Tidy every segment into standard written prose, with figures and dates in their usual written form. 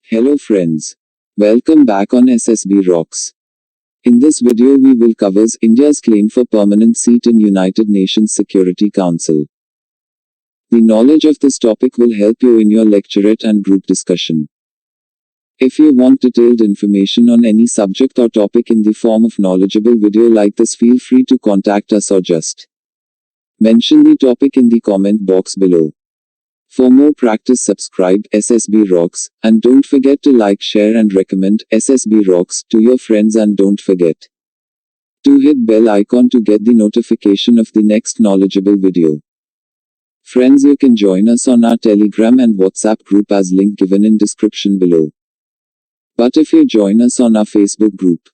Hello friends. Welcome back on ssbrocks. In this video we will cover India's claim for permanent seat in United Nations Security Council. The knowledge of this topic will help you in your lecturette and group discussion. If you want detailed information on any subject or topic in the form of knowledgeable video like this, feel free to contact us or just mention the topic in the comment box below. For more practice, subscribe ssbrocks, and don't forget to like, share and recommend ssbrocks to your friends, and don't forget to hit bell icon to get the notification of the next knowledgeable video. Friends, you can join us on our Telegram and WhatsApp group as link given in description below. But if you join us on our Facebook group,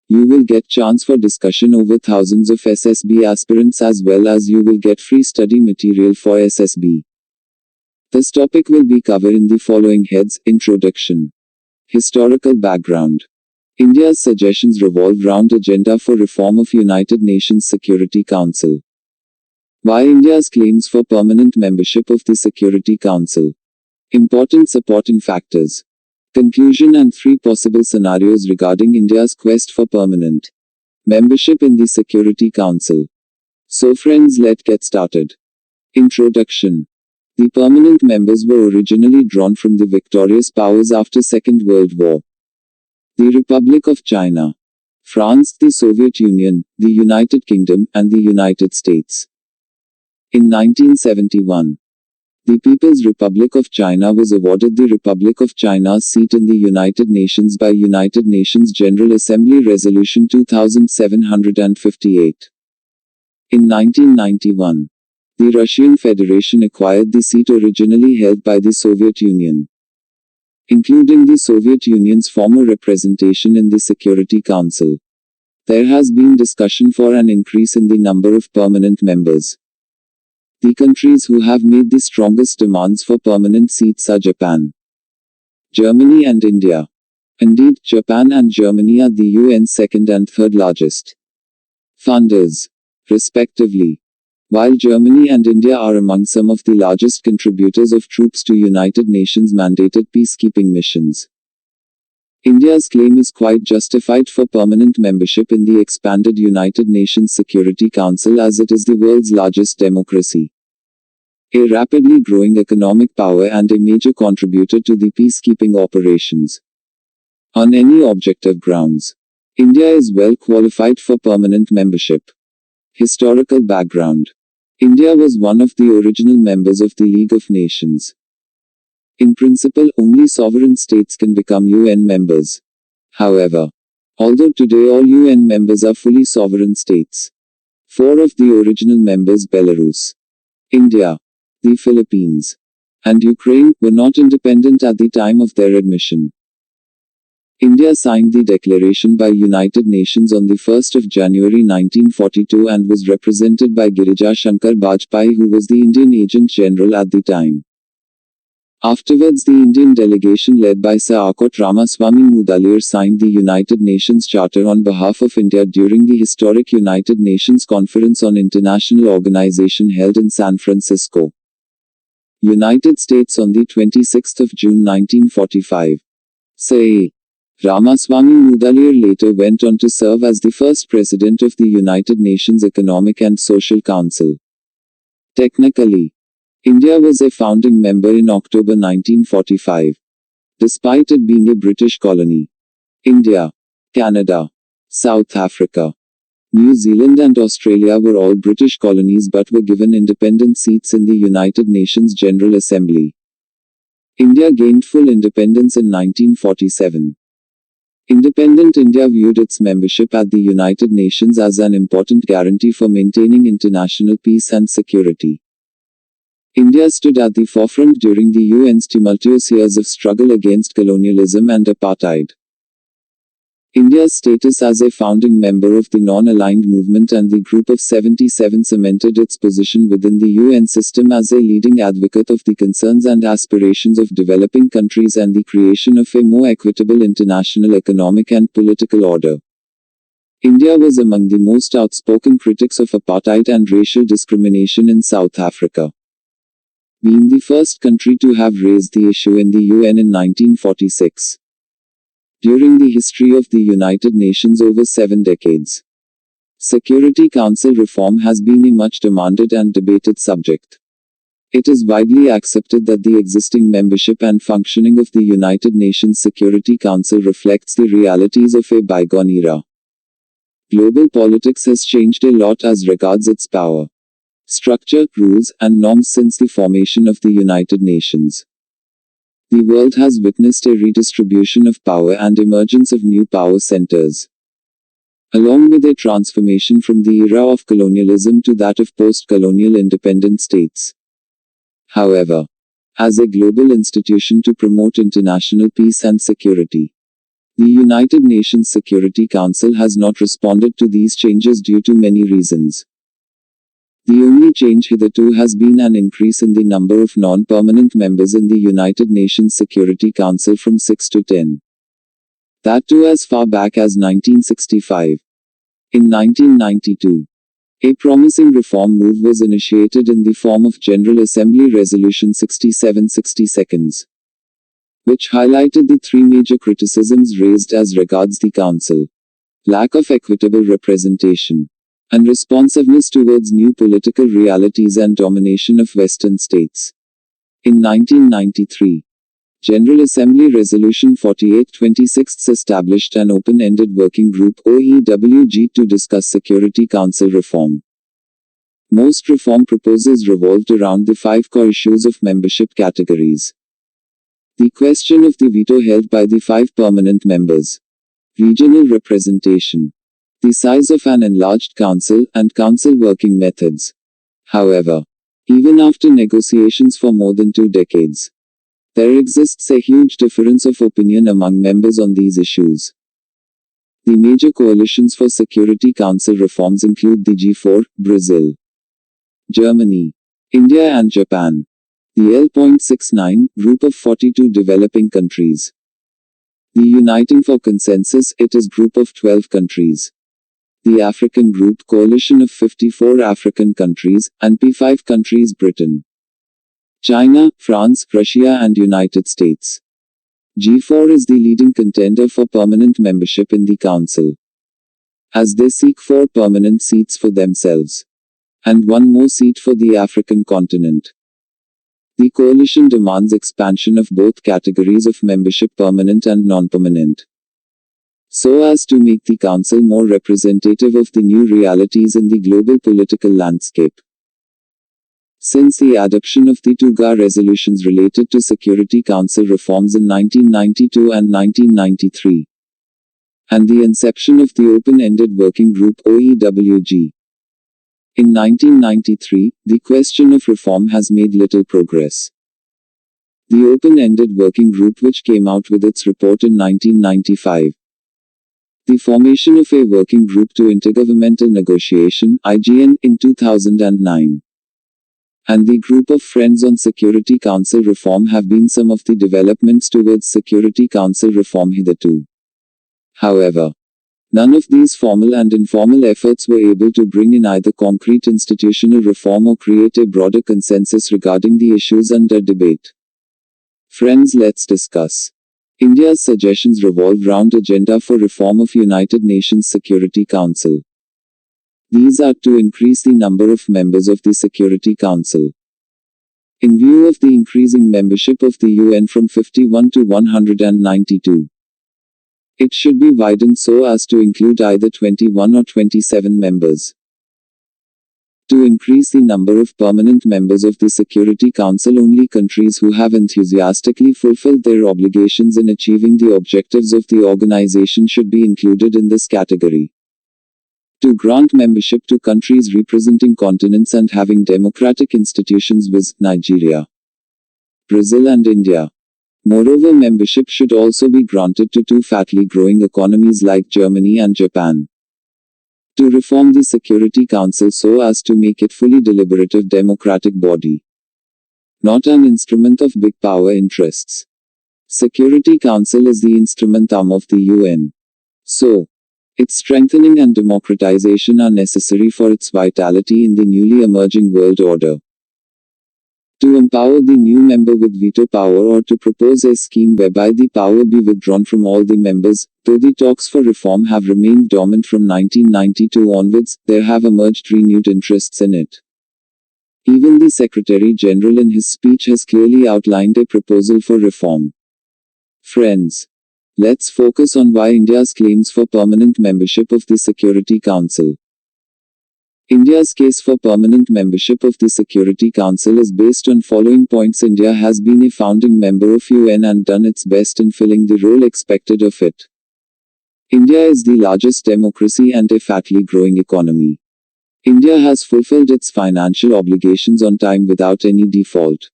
you will get chance for discussion over thousands of SSB aspirants, as well as you will get free study material for SSB. This topic will be covered in the following heads: Introduction, Historical Background. India's suggestions revolve round agenda for reform of United Nations Security Council. Why India's claims for permanent membership of the Security Council. Important supporting factors. Conclusion and 3 possible scenarios regarding India's quest for permanent membership in the Security Council. So friends, let's get started. Introduction. The permanent members were originally drawn from the victorious powers after Second World War: the Republic of China, France, the Soviet Union, the United Kingdom, and the United States. In 1971, the People's Republic of China was awarded the Republic of China's seat in the United Nations by United Nations General Assembly Resolution 2758. In 1991, the Russian Federation acquired the seat originally held by the Soviet Union. Including the Soviet Union's former representation in the Security Council, there has been discussion for an increase in the number of permanent members. The countries who have made the strongest demands for permanent seats are Japan, Germany and India. Indeed, Japan and Germany are the UN's second and third largest funders, respectively, while Germany and India are among some of the largest contributors of troops to United Nations mandated peacekeeping missions. India's claim is quite justified for permanent membership in the expanded United Nations Security Council, as it is the world's largest democracy, a rapidly growing economic power, and a major contributor to the peacekeeping operations. On any objective grounds, India is well qualified for permanent membership. Historical background. India was one of the original members of the League of Nations. In principle, only sovereign states can become UN members. However, although today all UN members are fully sovereign states, 4 of the original members, Belarus, India, the Philippines, and Ukraine, were not independent at the time of their admission. India signed the declaration by United Nations on the 1st of January 1942 and was represented by Girija Shankar Bajpai, who was the Indian Agent General at the time. Afterwards, the Indian delegation led by Sir Akot Ramaswamy Mudaliar signed the United Nations Charter on behalf of India during the historic United Nations Conference on International Organization held in San Francisco, United States on the 26th of June 1945. Sir A. Ramaswamy Mudaliar later went on to serve as the first president of the United Nations Economic and Social Council. Technically, India was a founding member in October 1945. Despite it being a British colony, India, Canada, South Africa, New Zealand and Australia were all British colonies but were given independent seats in the United Nations General Assembly. India gained full independence in 1947. Independent India viewed its membership at the United Nations as an important guarantee for maintaining international peace and security. India stood at the forefront during the UN's tumultuous years of struggle against colonialism and apartheid. India's status as a founding member of the Non-Aligned Movement and the Group of 77 cemented its position within the UN system as a leading advocate of the concerns and aspirations of developing countries and the creation of a more equitable international economic and political order. India was among the most outspoken critics of apartheid and racial discrimination in South Africa. being the first country to have raised the issue in the UN in 1946. During the history of the United Nations over 7 decades, Security Council reform has been a much demanded and debated subject. It is widely accepted that the existing membership and functioning of the United Nations Security Council reflects the realities of a bygone era. Global politics has changed a lot as regards its power, structure, rules, and norms since the formation of the United Nations. The world has witnessed a redistribution of power and emergence of new power centers, along with a transformation from the era of colonialism to that of post-colonial independent states. However, as a global institution to promote international peace and security, the United Nations Security Council has not responded to these changes due to many reasons. The only change hitherto has been an increase in the number of non-permanent members in the United Nations Security Council from 6 to 10. That too as far back as 1965. In 1992, a promising reform move was initiated in the form of General Assembly Resolution 6762, which highlighted the three major criticisms raised as regards the Council: lack of equitable representation, unresponsiveness towards new political realities, and domination of Western states. In 1993, General Assembly Resolution 4826 established an open-ended working group OEWG to discuss Security Council reform. Most reform proposals revolved around the 5 core issues of membership categories: the question of the veto held by the 5 permanent members, regional representation, the size of an enlarged council, and council working methods. However, even after negotiations for more than 2 decades, there exists a huge difference of opinion among members on these issues. The major coalitions for Security Council reforms include the G4, Brazil, Germany, India and Japan, the L.69 group of 42 developing countries, the Uniting for Consensus, it is group of 12 countries, the African Group coalition of 54 African countries, and P5 countries Britain, China, France, Russia and United States. G4 is the leading contender for permanent membership in the Council, as they seek 4 permanent seats for themselves, and 1 more seat for the African continent. The coalition demands expansion of both categories of membership, permanent and non-permanent, so as to make the Council more representative of the new realities in the global political landscape. Since the adoption of the 2 GA resolutions related to Security Council reforms in 1992 and 1993, and the inception of the open-ended working group OEWG in 1993, the question of reform has made little progress. The open-ended working group, which came out with its report in 1995, the formation of a working group to intergovernmental negotiation (IGN) in 2009, and the group of Friends on Security Council reform have been some of the developments towards Security Council reform hitherto. However, none of these formal and informal efforts were able to bring in either concrete institutional reform or create a broader consensus regarding the issues under debate. Friends, let's discuss. India's suggestions revolve round agenda for reform of United Nations Security Council. These are to increase the number of members of the Security Council. In view of the increasing membership of the UN from 51 to 192, it should be widened so as to include either 21 or 27 members. To increase the number of permanent members of the Security Council, only countries who have enthusiastically fulfilled their obligations in achieving the objectives of the organization should be included in this category. To grant membership to countries representing continents and having democratic institutions was Nigeria, Brazil and India. Moreover, membership should also be granted to 2 fatly growing economies like Germany and Japan. To reform the Security Council so as to make it fully deliberative democratic body, not an instrument of big power interests. Security Council is the instrument arm of the UN. So, its strengthening and democratization are necessary for its vitality in the newly emerging world order. to empower the new member with veto power or to propose a scheme whereby the power be withdrawn from all the members. Though the talks for reform have remained dormant from 1992 onwards, there have emerged renewed interests in it. Even the Secretary General in his speech has clearly outlined a proposal for reform. Friends, let's focus on why India's claims for permanent membership of the Security Council. India's case for permanent membership of the Security Council is based on following points. India has been a founding member of UN and done its best in filling the role expected of it. India is the largest democracy and a fatly growing economy. India has fulfilled its financial obligations on time without any default.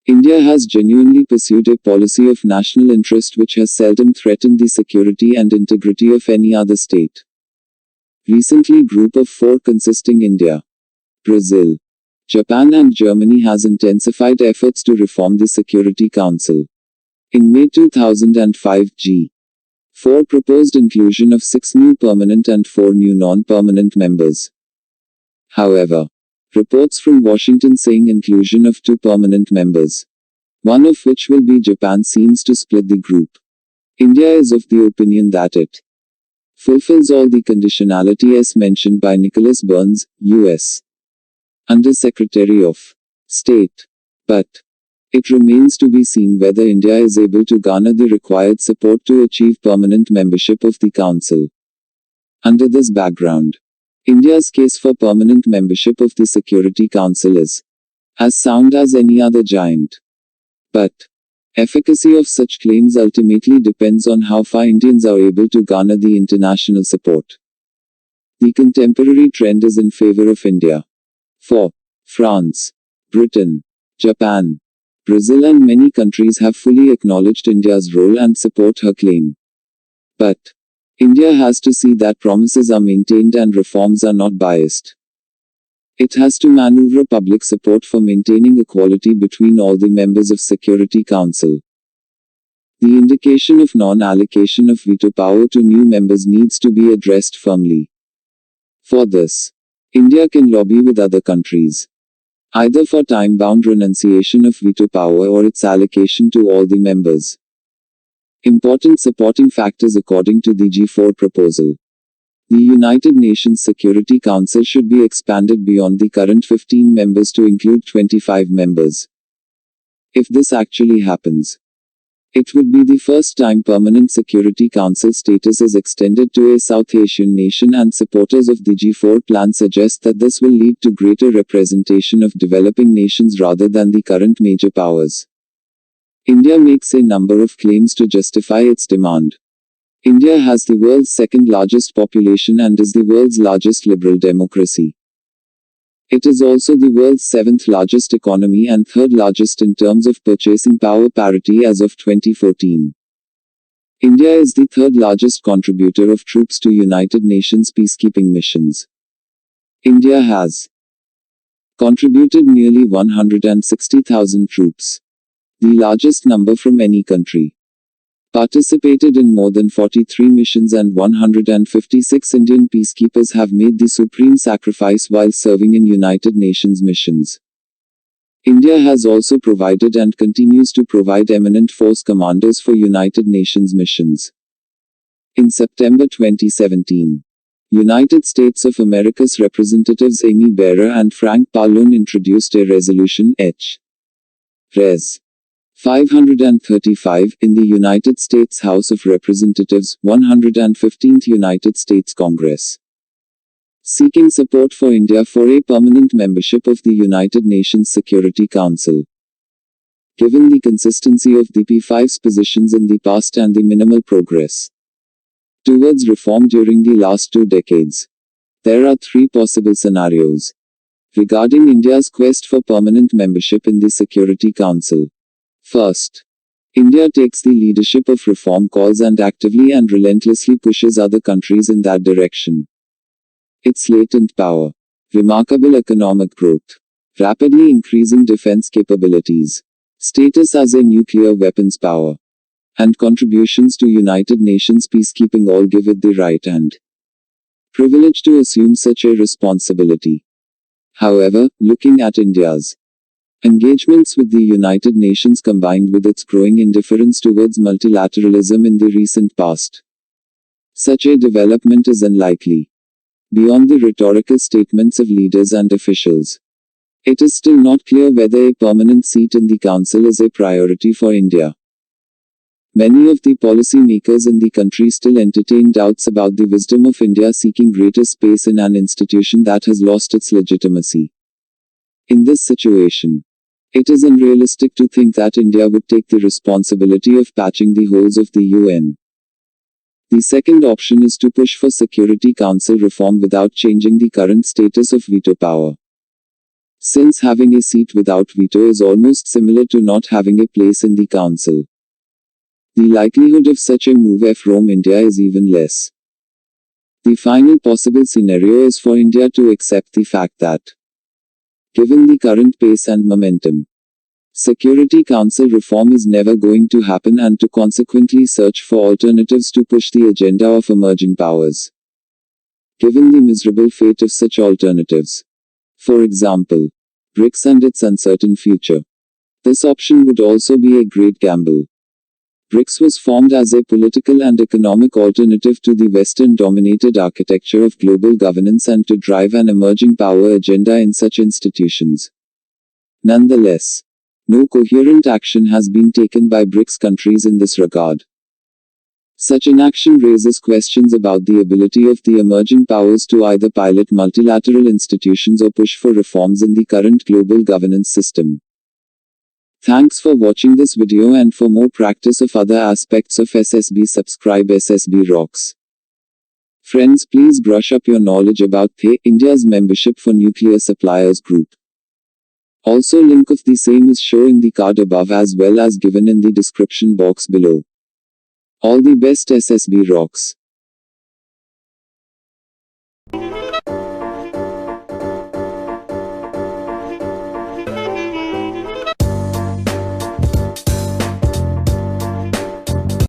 India has genuinely pursued a policy of national interest which has seldom threatened the security and integrity of any other state. Recently, Group of Four consisting India, Brazil, Japan and Germany has intensified efforts to reform the Security Council. In May 2005, G4 proposed inclusion of 6 new permanent and 4 new non-permanent members. However, reports from Washington saying inclusion of 2 permanent members, one of which will be Japan, seems to split the group. India is of the opinion that it fulfills all the conditionality as mentioned by Nicholas Burns, U.S. Under Secretary of State. But it remains to be seen whether India is able to garner the required support to achieve permanent membership of the Council. Under this background, India's case for permanent membership of the Security Council is as sound as any other giant. But efficacy of such claims ultimately depends on how far Indians are able to garner the international support. The contemporary trend is in favor of India. For France, Britain, Japan, Brazil and many countries have fully acknowledged India's role and support her claim. But India has to see that promises are maintained and reforms are not biased. It has to maneuver public support for maintaining equality between all the members of Security Council. The indication of non-allocation of veto power to new members needs to be addressed firmly. For this, India can lobby with other countries, either for time-bound renunciation of veto power or its allocation to all the members. Important supporting factors according to the G4 proposal. The United Nations Security Council should be expanded beyond the current 15 members to include 25 members. If this actually happens, it would be the first time permanent Security Council status is extended to a South Asian nation, and supporters of the G4 plan suggest that this will lead to greater representation of developing nations rather than the current major powers. India makes a number of claims to justify its demand. India has the world's second largest population and is the world's largest liberal democracy. It is also the world's 7th largest economy and 3rd largest in terms of purchasing power parity as of 2014. India is the 3rd largest contributor of troops to United Nations peacekeeping missions. India has contributed nearly 160,000 troops, the largest number from any country. Participated in more than 43 missions, and 156 Indian peacekeepers have made the supreme sacrifice while serving in United Nations missions. India has also provided and continues to provide eminent force commanders for United Nations missions. In September 2017, United States of America's representatives Amy Barrer and Frank Pallone introduced a resolution Res. 535 in the United States House of Representatives, 115th United States Congress, seeking support for India for a permanent membership of the United Nations Security Council. Given the consistency of the P5's positions in the past and the minimal progress towards reform during the last 2 decades, there are 3 possible scenarios regarding India's quest for permanent membership in the Security Council. First, India takes the leadership of reform calls and actively and relentlessly pushes other countries in that direction. Its latent power, remarkable economic growth, rapidly increasing defense capabilities, status as a nuclear weapons power, and contributions to United Nations peacekeeping all give it the right and privilege to assume such a responsibility. However, looking at India's Engagements with the United Nations combined with its growing indifference towards multilateralism in the recent past. Such a development is unlikely. Beyond the rhetorical statements of leaders and officials, it is still not clear whether a permanent seat in the Council is a priority for India. Many of the policymakers in the country still entertain doubts about the wisdom of India seeking greater space in an institution that has lost its legitimacy. In this situation, it is unrealistic to think that India would take the responsibility of patching the holes of the UN. The second option is to push for Security Council reform without changing the current status of veto power. Since having a seat without veto is almost similar to not having a place in the Council, the likelihood of such a move from India is even less. The final possible scenario is for India to accept the fact that, given the current pace and momentum, Security Council reform is never going to happen and to consequently search for alternatives to push the agenda of emerging powers. Given the miserable fate of such alternatives, for example, BRICS and its uncertain future, this option would also be a great gamble. BRICS was formed as a political and economic alternative to the Western-dominated architecture of global governance and to drive an emerging power agenda in such institutions. Nonetheless, no coherent action has been taken by BRICS countries in this regard. Such inaction raises questions about the ability of the emerging powers to either pilot multilateral institutions or push for reforms in the current global governance system. Thanks for watching this video, and for more practice of other aspects of SSB, subscribe SSB Rocks. Friends, please brush up your knowledge about India's membership for Nuclear Suppliers Group. Also, link of the same is shown in the card above as well as given in the description box below. All the best, SSB Rocks.